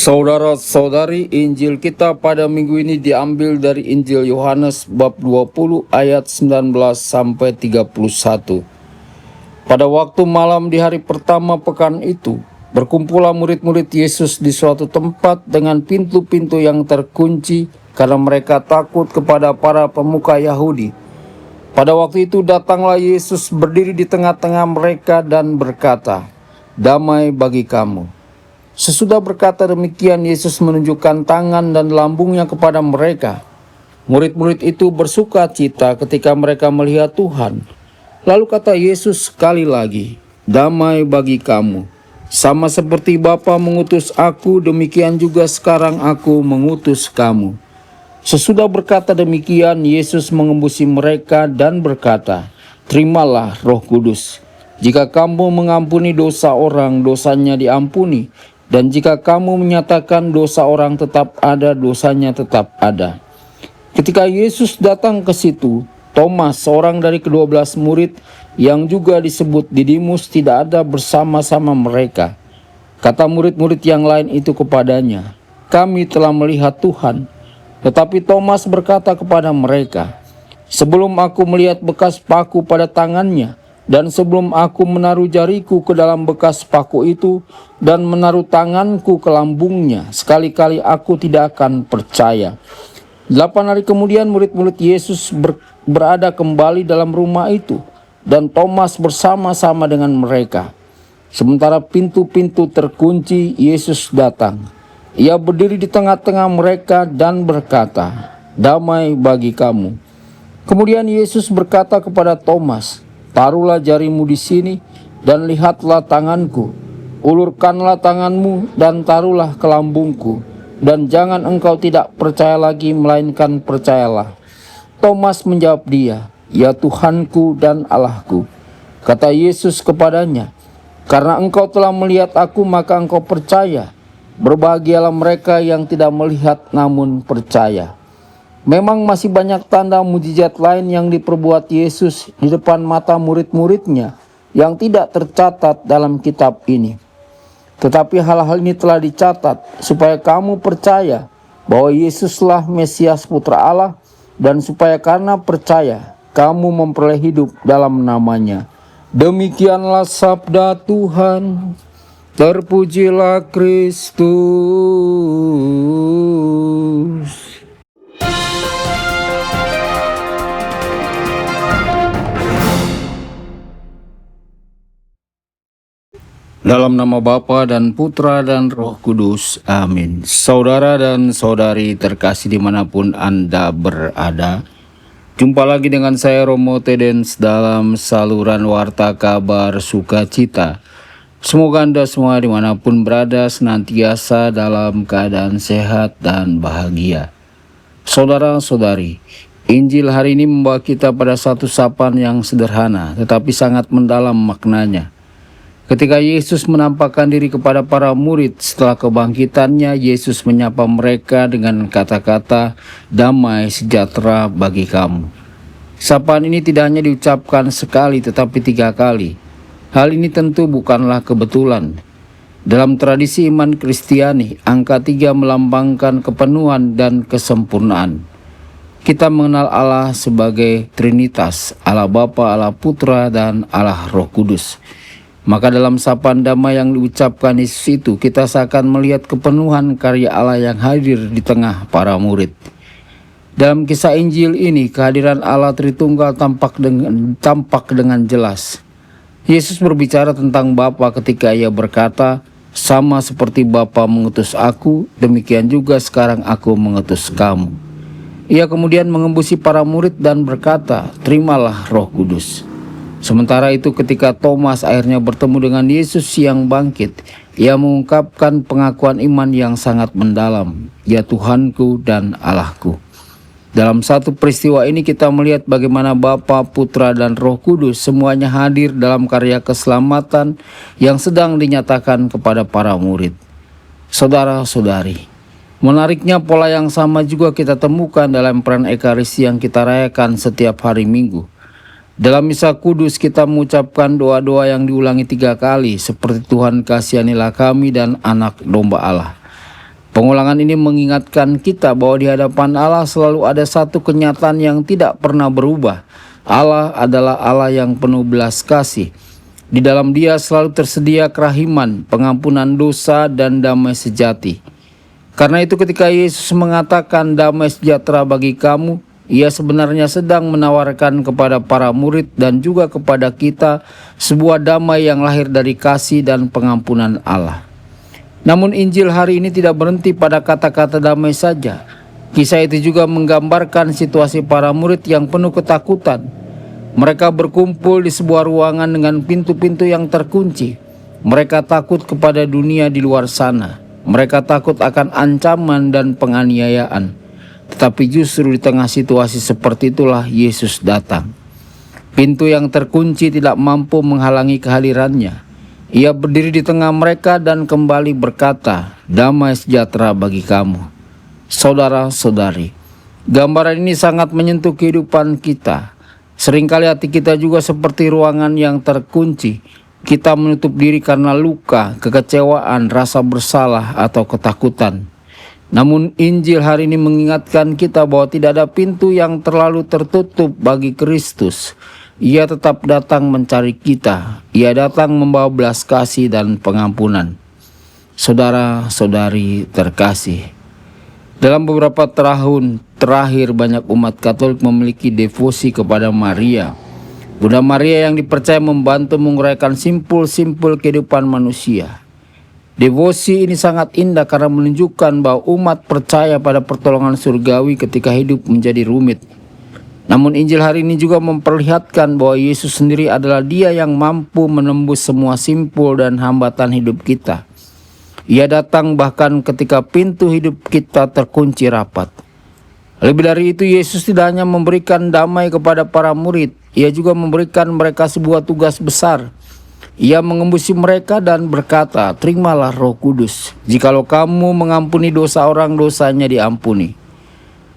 Saudara-saudari, Injil kita pada minggu ini diambil dari Injil Yohanes bab 20 ayat 19 sampai 31. Pada waktu malam di hari pertama pekan itu, berkumpullah murid-murid Yesus di suatu tempat dengan pintu-pintu yang terkunci karena mereka takut kepada para pemuka Yahudi. Pada waktu itu datanglah Yesus berdiri di tengah-tengah mereka dan berkata, "Damai bagi kamu." Sesudah berkata demikian, Yesus menunjukkan tangan dan lambungnya kepada mereka. Murid-murid itu bersuka cita ketika mereka melihat Tuhan. Lalu kata Yesus sekali lagi, "Damai bagi kamu. Sama seperti Bapa mengutus aku, demikian juga sekarang aku mengutus kamu." Sesudah berkata demikian, Yesus mengembusi mereka dan berkata, "Terimalah Roh Kudus. Jika kamu mengampuni dosa orang, dosanya diampuni. Dan jika kamu menyatakan dosa orang tetap ada, dosanya tetap ada." Ketika Yesus datang ke situ, Thomas, seorang dari ke-12 murid yang juga disebut Didimus, tidak ada bersama-sama mereka. Kata murid-murid yang lain itu kepadanya, "Kami telah melihat Tuhan." Tetapi Thomas berkata kepada mereka, "Sebelum aku melihat bekas paku pada tangannya, dan sebelum aku menaruh jariku ke dalam bekas paku itu dan menaruh tanganku ke lambungnya, sekali-kali aku tidak akan percaya." 8 hari kemudian murid-murid Yesus berada kembali dalam rumah itu, dan Thomas bersama-sama dengan mereka. Sementara pintu-pintu terkunci, Yesus datang. Ia berdiri di tengah-tengah mereka dan berkata, "Damai bagi kamu." Kemudian Yesus berkata kepada Thomas, "Taruhlah jarimu di sini dan lihatlah tanganku. Ulurkanlah tanganmu dan taruhlah ke lambungku. Dan jangan engkau tidak percaya lagi, melainkan percayalah." Thomas menjawab dia, "Ya Tuhanku dan Allahku." Kata Yesus kepadanya, "Karena engkau telah melihat aku, maka engkau percaya. Berbahagialah mereka yang tidak melihat namun percaya." Memang masih banyak tanda mujizat lain yang diperbuat Yesus di depan mata murid-muridnya yang tidak tercatat dalam kitab ini. Tetapi hal-hal ini telah dicatat supaya kamu percaya bahwa Yesuslah Mesias Putra Allah, dan supaya karena percaya kamu memperoleh hidup dalam namanya. Demikianlah sabda Tuhan. Terpujilah Kristus. Dalam nama Bapa dan Putra dan Roh Kudus. Amin. Saudara dan saudari terkasih dimanapun Anda berada, jumpa lagi dengan saya Romo Tedens dalam saluran Warta Kabar Sukacita. Semoga Anda semua dimanapun berada senantiasa dalam keadaan sehat dan bahagia. Saudara-saudari, Injil hari ini membawa kita pada satu sapaan yang sederhana tetapi sangat mendalam maknanya. Ketika Yesus menampakkan diri kepada para murid setelah kebangkitannya, Yesus menyapa mereka dengan kata-kata, "Damai sejahtera bagi kamu." Sapaan ini tidak hanya diucapkan sekali tetapi 3 kali. Hal ini tentu bukanlah kebetulan. Dalam tradisi iman Kristiani, angka 3 melambangkan kepenuhan dan kesempurnaan. Kita mengenal Allah sebagai Trinitas, Allah Bapa, Allah Putra, dan Allah Roh Kudus. Maka dalam sapaan damai yang diucapkan Yesus itu, kita seakan melihat kepenuhan karya Allah yang hadir di tengah para murid. Dalam kisah Injil ini, kehadiran Allah Tritunggal tampak dengan jelas. Yesus berbicara tentang Bapa ketika ia berkata, "Sama seperti Bapa mengutus aku, demikian juga sekarang aku mengutus kamu." Ia kemudian mengembusi para murid dan berkata, "Terimalah Roh Kudus." Sementara itu ketika Thomas akhirnya bertemu dengan Yesus yang bangkit, ia mengungkapkan pengakuan iman yang sangat mendalam, "Ya Tuhanku dan Allahku." Dalam satu peristiwa ini kita melihat bagaimana Bapa, Putra, dan Roh Kudus semuanya hadir dalam karya keselamatan yang sedang dinyatakan kepada para murid. Saudara-saudari, menariknya pola yang sama juga kita temukan dalam peran Ekaristi yang kita rayakan setiap hari Minggu. Dalam Misa Kudus kita mengucapkan doa-doa yang diulangi 3 kali seperti "Tuhan kasihanilah kami" dan "Anak Domba Allah." Pengulangan ini mengingatkan kita bahwa di hadapan Allah selalu ada satu kenyataan yang tidak pernah berubah. Allah adalah Allah yang penuh belas kasih. Di dalam Dia selalu tersedia kerahiman, pengampunan dosa, dan damai sejati. Karena itu ketika Yesus mengatakan damai sejahtera bagi kamu, Ia sebenarnya sedang menawarkan kepada para murid dan juga kepada kita sebuah damai yang lahir dari kasih dan pengampunan Allah. Namun Injil hari ini tidak berhenti pada kata-kata damai saja. Kisah itu juga menggambarkan situasi para murid yang penuh ketakutan. Mereka berkumpul di sebuah ruangan dengan pintu-pintu yang terkunci. Mereka takut kepada dunia di luar sana. Mereka takut akan ancaman dan penganiayaan. Tetapi justru di tengah situasi seperti itulah Yesus datang. Pintu yang terkunci tidak mampu menghalangi kehadirannya. Ia berdiri di tengah mereka dan kembali berkata, "Damai sejahtera bagi kamu." Saudara-saudari, gambaran ini sangat menyentuh kehidupan kita. Seringkali hati kita juga seperti ruangan yang terkunci. Kita menutup diri karena luka, kekecewaan, rasa bersalah, atau ketakutan. Namun Injil hari ini mengingatkan kita bahwa tidak ada pintu yang terlalu tertutup bagi Kristus. Ia tetap datang mencari kita. Ia datang membawa belas kasih dan pengampunan. Saudara-saudari terkasih, dalam beberapa tahun terakhir banyak umat Katolik memiliki devosi kepada Maria. Bunda Maria yang dipercaya membantu menguraikan simpul-simpul kehidupan manusia. Devosi ini sangat indah karena menunjukkan bahwa umat percaya pada pertolongan surgawi ketika hidup menjadi rumit. Namun Injil hari ini juga memperlihatkan bahwa Yesus sendiri adalah Dia yang mampu menembus semua simpul dan hambatan hidup kita. Ia datang bahkan ketika pintu hidup kita terkunci rapat. Lebih dari itu, Yesus tidak hanya memberikan damai kepada para murid, Ia juga memberikan mereka sebuah tugas besar. Ia mengembusi mereka dan berkata, "Terimalah Roh Kudus. Jikalau kamu mengampuni dosa orang, dosanya diampuni."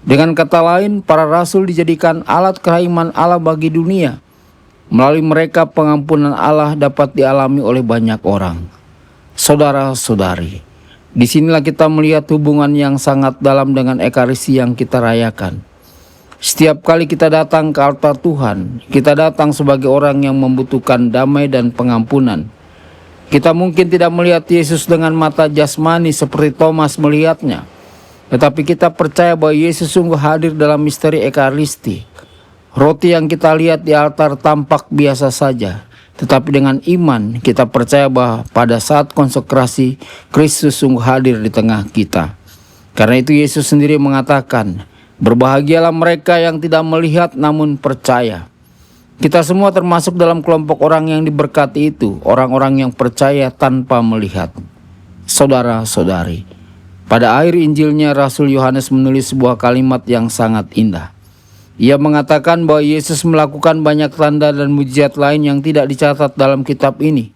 Dengan kata lain, para rasul dijadikan alat kerahiman Allah bagi dunia. Melalui mereka pengampunan Allah dapat dialami oleh banyak orang. Saudara-saudari, disinilah kita melihat hubungan yang sangat dalam dengan Ekaristi yang kita rayakan. Setiap kali kita datang ke altar Tuhan, kita datang sebagai orang yang membutuhkan damai dan pengampunan. Kita mungkin tidak melihat Yesus dengan mata jasmani seperti Thomas melihatnya. Tetapi kita percaya bahwa Yesus sungguh hadir dalam misteri Ekaristi. Roti yang kita lihat di altar tampak biasa saja. Tetapi dengan iman kita percaya bahwa pada saat konsekrasi Kristus sungguh hadir di tengah kita. Karena itu Yesus sendiri mengatakan, "Berbahagialah mereka yang tidak melihat namun percaya." Kita semua termasuk dalam kelompok orang yang diberkati itu. Orang-orang yang percaya tanpa melihat. Saudara-saudari, pada akhir Injilnya, Rasul Yohanes menulis sebuah kalimat yang sangat indah. Ia mengatakan bahwa Yesus melakukan banyak tanda dan mujizat lain yang tidak dicatat dalam kitab ini.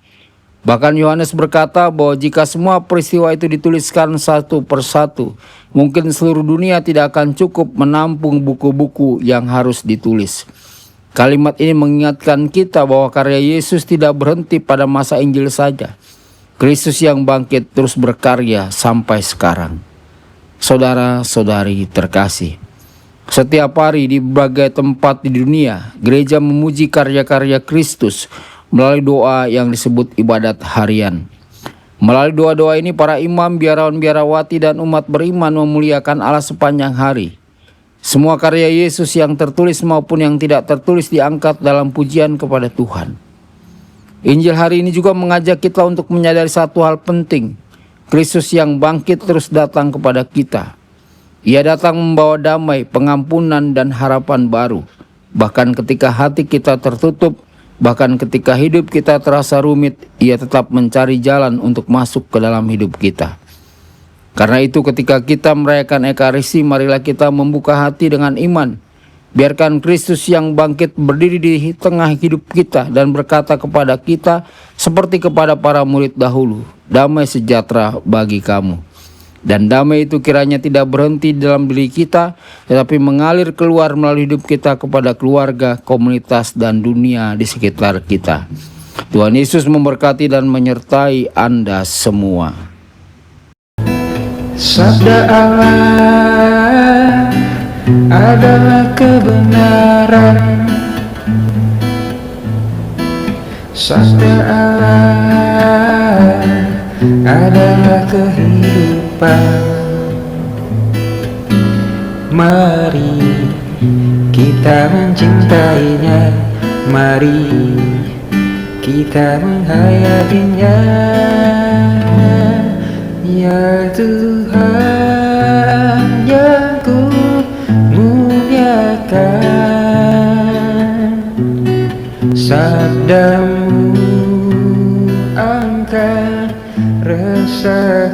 Bahkan Yohanes berkata bahwa jika semua peristiwa itu dituliskan satu persatu, mungkin seluruh dunia tidak akan cukup menampung buku-buku yang harus ditulis. Kalimat ini mengingatkan kita bahwa karya Yesus tidak berhenti pada masa Injil saja. Kristus yang bangkit terus berkarya sampai sekarang. Saudara-saudari terkasih, setiap hari di berbagai tempat di dunia, gereja memuji karya-karya Kristus melalui doa yang disebut ibadat harian. Melalui doa-doa ini, para imam, biarawan-biarawati, dan umat beriman memuliakan Allah sepanjang hari. Semua karya Yesus yang tertulis maupun yang tidak tertulis diangkat dalam pujian kepada Tuhan. Injil hari ini juga mengajak kita untuk menyadari satu hal penting. Kristus yang bangkit terus datang kepada kita. Ia datang membawa damai, pengampunan, dan harapan baru. Bahkan ketika hati kita tertutup, bahkan ketika hidup kita terasa rumit, Ia tetap mencari jalan untuk masuk ke dalam hidup kita. Karena itu ketika kita merayakan Ekaristi, marilah kita membuka hati dengan iman. Biarkan Kristus yang bangkit berdiri di tengah hidup kita dan berkata kepada kita seperti kepada para murid dahulu, "Damai sejahtera bagi kamu." Dan damai itu kiranya tidak berhenti dalam diri kita, tetapi mengalir keluar melalui hidup kita kepada keluarga, komunitas, dan dunia di sekitar kita. Tuhan Yesus memberkati dan menyertai Anda semua. Sabda Allah adalah kebenaran. Sabda Allah adalah kehidupan. Mari kita mencintainya, mari kita menghayatinya. Ya Tuhan yang ku muliakan, sabdamu angkat rasa